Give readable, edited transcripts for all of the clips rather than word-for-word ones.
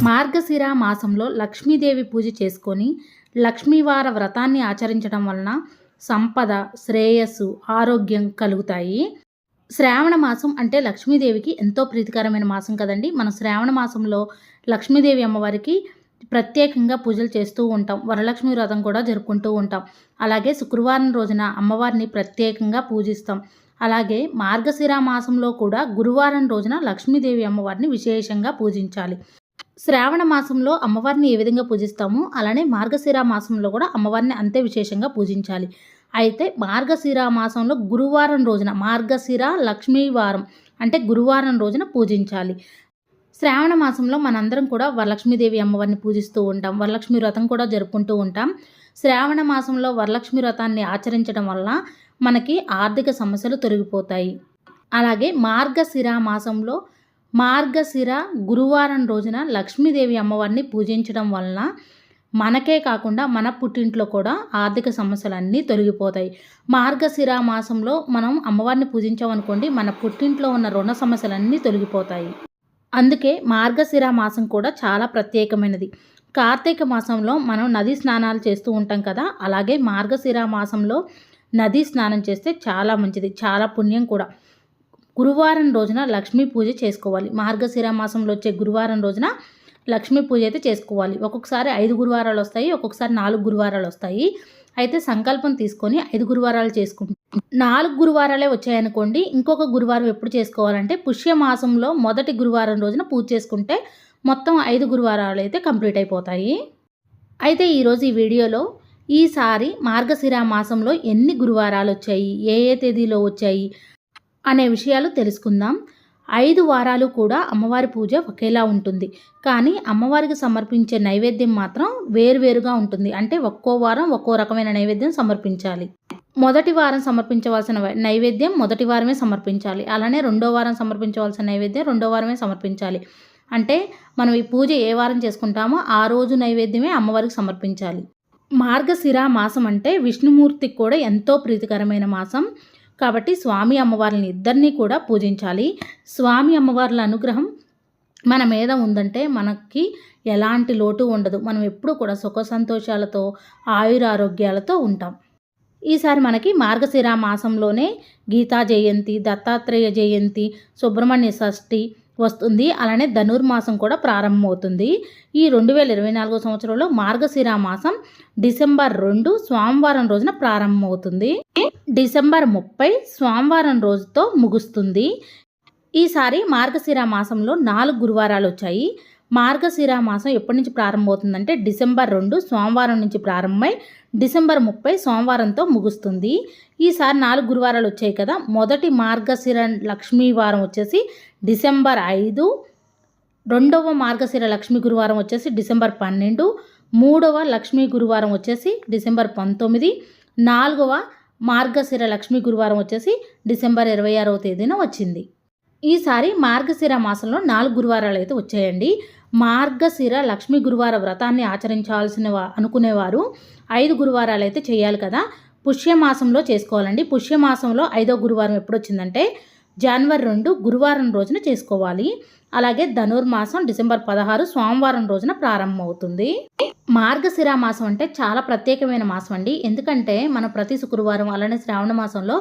మార్గశిర మాసంలో లక్ష్మీదేవి పూజ చేసుకొని లక్ష్మీవార వ్రతాన్ని ఆచరించడం వలన సంపద, శ్రేయస్సు, ఆరోగ్యం కలుగుతాయి. శ్రావణ మాసం అంటే లక్ష్మీదేవికి ఎంతో ప్రీతికరమైన మాసం కదండి. మనం శ్రావణ మాసంలో లక్ష్మీదేవి అమ్మవారికి ప్రత్యేకంగా పూజలు చేస్తూ ఉంటాం. వరలక్ష్మి వ్రతం కూడా జరుపుకుంటూ ఉంటాం. అలాగే శుక్రవారం రోజున అమ్మవారిని ప్రత్యేకంగా పూజిస్తాం. అలాగే మార్గశిర మాసంలో కూడా గురువారం రోజున లక్ష్మీదేవి అమ్మవారిని విశేషంగా పూజించాలి. శ్రావణ మాసంలో అమ్మవారిని ఏ విధంగా పూజిస్తామో అలానే మార్గశిర మాసంలో కూడా అమ్మవారిని అంతే విశేషంగా పూజించాలి. అయితే మార్గశిర మాసంలో గురువారం రోజున మార్గశిర లక్ష్మీవారం అంటే గురువారం రోజున పూజించాలి. శ్రావణ మాసంలో మనందరం కూడా వరలక్ష్మీదేవి అమ్మవారిని పూజిస్తూ ఉంటాం. వరలక్ష్మి వ్రతం కూడా జరుపుకుంటూ ఉంటాం. శ్రావణ మాసంలో వరలక్ష్మి వ్రతాన్ని ఆచరించడం వల్ల మనకి ఆర్థిక సమస్యలు తొలగిపోతాయి. అలాగే మార్గశిర మాసంలో మార్గశిర గురువారం రోజున లక్ష్మీదేవి అమ్మవారిని పూజించడం వలన మనకే కాకుండా మన పుట్టింట్లో కూడా ఆర్థిక సమస్యలన్నీ తొలగిపోతాయి. మార్గశిర మాసంలో మనం అమ్మవారిని పూజించామనుకోండి, మన పుట్టింట్లో ఉన్న రుణ సమస్యలన్నీ తొలగిపోతాయి. అందుకే మార్గశిర మాసం కూడా చాలా ప్రత్యేకమైనది. కార్తీక మాసంలో మనం నదీ స్నానాలు చేస్తూ ఉంటాం కదా, అలాగే మార్గశిర మాసంలో నదీ స్నానం చేస్తే చాలా మంచిది, చాలా పుణ్యం కూడా. గురువారం రోజున లక్ష్మీ పూజ చేసుకోవాలి. మార్గశిర మాసంలో వచ్చే గురువారం రోజున లక్ష్మీ పూజ అయితే చేసుకోవాలి. ఒక్కొక్కసారి 5 గురువారాలు వస్తాయి, ఒక్కొక్కసారి 4 గురువారాలు వస్తాయి. అయితే సంకల్పం తీసుకొని 5 గురువారాలు చేసుకుంటాం. 4 గురువారాలే వచ్చాయనుకోండి, ఇంకొక గురువారం ఎప్పుడు చేసుకోవాలంటే పుష్యమాసంలో మొదటి గురువారం రోజున పూజ చేసుకుంటే మొత్తం 5 గురువారాలు అయితే కంప్లీట్ అయిపోతాయి. అయితే ఈరోజు ఈ వీడియోలో ఈసారి మార్గశిర మాసంలో ఎన్ని గురువారాలు వచ్చాయి, ఏ ఏ తేదీలో వచ్చాయి అనే విషయాలు తెలుసుకుందాం. 5 వారాలు కూడా అమ్మవారి పూజ ఒకేలా ఉంటుంది, కానీ అమ్మవారికి సమర్పించే నైవేద్యం మాత్రం వేరువేరుగా ఉంటుంది. అంటే ఒక్కో వారం ఒక్కో రకమైన నైవేద్యం సమర్పించాలి. మొదటి వారం సమర్పించవలసిన నైవేద్యం మొదటి వారమే సమర్పించాలి. అలానే రెండో వారం సమర్పించవలసిన నైవేద్యం రెండో వారమే సమర్పించాలి. అంటే మనం ఈ పూజ ఏ వారం చేసుకుంటామో ఆ రోజు నైవేద్యమే అమ్మవారికి సమర్పించాలి. మార్గశిర మాసం అంటే విష్ణుమూర్తికి కూడా ఎంతో ప్రీతికరమైన మాసం కాబట్టి స్వామి అమ్మవార్లని ఇద్దరినీ కూడా పూజించాలి. స్వామి అమ్మవార్ల అనుగ్రహం మన మీద ఉందంటే మనకి ఎలాంటి లోటు ఉండదు. మనం ఎప్పుడూ కూడా సుఖ సంతోషాలతో ఆయురారోగ్యాలతో ఉంటాం. ఈసారి మనకి మార్గశిర మాసంలోనే గీతా జయంతి, దత్తాత్రేయ జయంతి, సుబ్రహ్మణ్య షష్ఠి వస్తుంది. అలానే ధనుర్మాసం కూడా ప్రారంభమవుతుంది. ఈ 2024 సంవత్సరంలో మార్గశిర మాసం డిసెంబర్ 2 సోమవారం రోజున ప్రారంభమవుతుంది. డిసెంబర్ 30 సోమవారం రోజుతో ముగుస్తుంది. ఈసారి మార్గశిర మాసంలో 4 గురువారాలు వచ్చాయి. మార్గశిర మాసం ఎప్పటి నుంచి ప్రారంభమవుతుందంటే డిసెంబర్ 2 సోమవారం నుంచి ప్రారంభమై డిసెంబర్ 30 సోమవారంతో ముగుస్తుంది. ఈసారి 4 గురువారాలు వచ్చాయి కదా. మొదటి మార్గశిర లక్ష్మీవారం వచ్చేసి డిసెంబర్ 5, రెండవ మార్గశిర లక్ష్మీ గురువారం వచ్చేసి డిసెంబర్ 12, మూడవ లక్ష్మీ గురువారం వచ్చేసి డిసెంబర్ 19, నాలుగవ మార్గశిర లక్ష్మీ గురువారం వచ్చేసి డిసెంబర్ 26వ తేదీన వచ్చింది. ఈసారి మార్గశిర మాసంలో 4 గురువారాలు అయితే వచ్చాయండి. మార్గశిర లక్ష్మీ గురువార వ్రతాన్ని ఆచరించాల్సిన అనుకునేవారు 5 గురువారాలు అయితే చేయాలి కదా. పుష్యమాసంలో చేసుకోవాలండి. పుష్యమాసంలో 5వ గురువారం ఎప్పుడు వచ్చిందంటే జనవరి 2 గురువారం రోజున చేసుకోవాలి. అలాగే ధనుర్మాసం డిసెంబర్ 16 సోమవారం రోజున ప్రారంభమవుతుంది. మార్గశిర మాసం అంటే చాలా ప్రత్యేకమైన మాసం అండి. ఎందుకంటే మనం ప్రతి శుక్రవారం అలానే శ్రావణ మాసంలో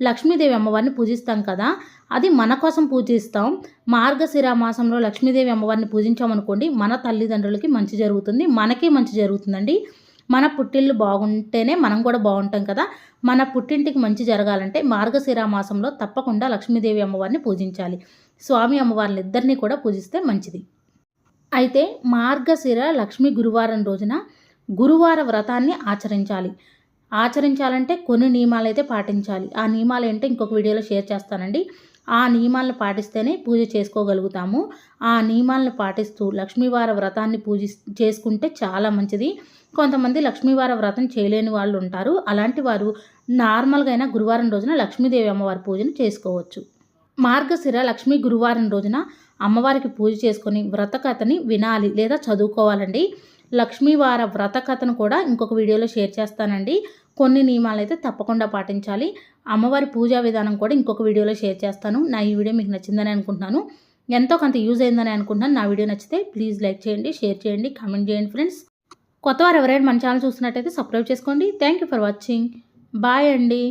లక్ష్మీదేవి అమ్మవారిని పూజిస్తాం కదా, అది మన కోసం పూజిస్తాం. మార్గశిర మాసంలో లక్ష్మీదేవి అమ్మవారిని పూజించామనుకోండి, మన తల్లిదండ్రులకి మంచి జరుగుతుంది, మనకి మంచి జరుగుతుందండి. మన పుట్టిల్లు బాగుంటేనే మనం కూడా బాగుంటాం కదా. మన పుట్టింటికి మంచి జరగాలంటే మార్గశిర మాసంలో తప్పకుండా లక్ష్మీదేవి అమ్మవారిని పూజించాలి. స్వామి అమ్మవారిని ఇద్దరినీ కూడా పూజిస్తే మంచిది. అయితే మార్గశిర లక్ష్మీ గురువారం రోజున గురువార వ్రతాన్ని ఆచరించాలంటే కొన్ని నియమాలు అయితే పాటించాలి. ఆ నియమాలు ఏంటో ఇంకొక వీడియోలో షేర్ చేస్తానండి. ఆ నియమాలను పాటిస్తేనే పూజ చేసుకోగలుగుతాము. ఆ నియమాలను పాటిస్తూ లక్ష్మీవార వ్రతాన్ని చేసుకుంటే చాలా మంచిది. కొంతమంది లక్ష్మీవార వ్రతం చేయలేని వాళ్ళు ఉంటారు. అలాంటి వారు నార్మల్గా అయినా గురువారం రోజున లక్ష్మీదేవి అమ్మవారి పూజను చేసుకోవచ్చు. మార్గశిర లక్ష్మీ గురువారం రోజున అమ్మవారికి పూజ చేసుకొని వ్రతకథని వినాలి లేదా చదువుకోవాలండి. లక్ష్మీవార వ్రతకథను కూడా ఇంకొక వీడియోలో షేర్ చేస్తానండి. కొన్ని నియమాలు అయితే తప్పకుండా పాటించాలి. అమ్మవారి పూజా విధానం కూడా ఇంకొక వీడియోలో షేర్ చేస్తాను. నా ఈ వీడియో మీకు నచ్చిందని అనుకుంటున్నాను. ఎంతో కొంత యూజ్ అయిందని అనుకుంటున్నాను. నా వీడియో నచ్చితే ప్లీజ్ లైక్ చేయండి, షేర్ చేయండి, కామెంట్ చేయండి ఫ్రెండ్స్. కొత్తవారు ఎవరైనా మన ఛానల్ చూస్తున్నట్టయితే సబ్స్క్రైబ్ చేసుకోండి. Thank you for watching. Bye అండి.